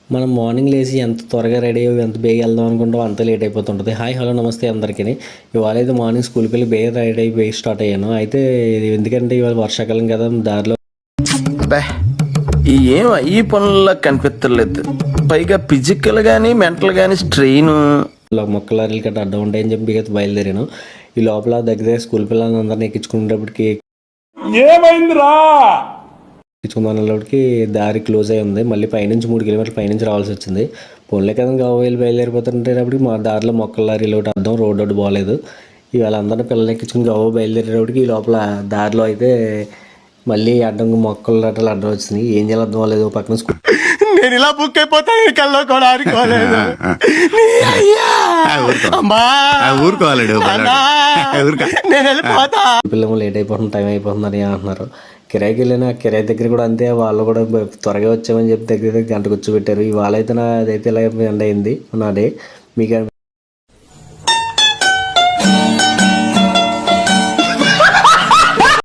మనం మార్నింగ్ లేచి ఎంత త్వరగా రెడీ అయ్యి ఎంత బేగ వెళ్దాం అనుకుంటాం అంత లేట్ అయిపోతుంటుంది. హాయ్ హలో నమస్తే అందరికీ. ఇవాళ అయితే మార్నింగ్ స్కూల్కి వెళ్ళి బేగ రెడీ అయ్యి బేగ స్టార్ట్ అయ్యాను. అయితే ఎందుకంటే ఇవాళ వర్షాకాలం కదా, దారిలో ఈ పనుల్లో కనిపించలేదు. పైగా ఫిజికల్ కానీ మెంటల్ కానీ స్ట్రెయిన్. మొక్కల లారీలు గట్రా అడ్డం ఉంటాయని చెప్పి బయలుదేరాను. ఈ లోపల దగ్గర స్కూల్ పిల్లలని అందరినీ ఎక్కించుకునేటప్పటికి ఎక్కించుకున్నప్పటికి దారి క్లోజ్ అయి ఉంది. మళ్ళీ పైనుంచి 3 కిలోమీటర్లు పైనుంచి రావాల్సి వచ్చింది. పోన్లే కదా గవ్వలు బయలుదేరిపోతుంటేటప్పటికి మా దారిలో మొక్కల లారీలు ఒకటి అర్థం రోడ్డు ఒకటి బాగాలేదు. ఇవాళ అందరినీ పిల్లలు ఎక్కించుకుని గవ్వ బయలుదేరేటప్పటికి ఈ లోపల దారిలో అయితే మళ్ళీ అడ్డం మొక్కలు రట్టలు అడ్డం వచ్చింది. ఏం చేయాలి అర్థం అవ్వలేదు. పక్కన స్కూల్ నేను ఇలా బుక్ అయిపోతాను కల్లో కూడా ఆడుకోలేదు. నేను వెళ్ళిపోతా. పిల్లలు లేట్ అయిపోతుంది, టైం అయిపోతుందని అంటున్నారు. కిరాయికి వెళ్ళిన కిరాయి దగ్గర కూడా అంతే. వాళ్ళు కూడా త్వరగా వచ్చామని చెప్పి దగ్గర గంట కూర్చోబెట్టారు. ఇవాళ అయితే అదైతే ఇలా ఎండ్ అయింది నా డే. మీకు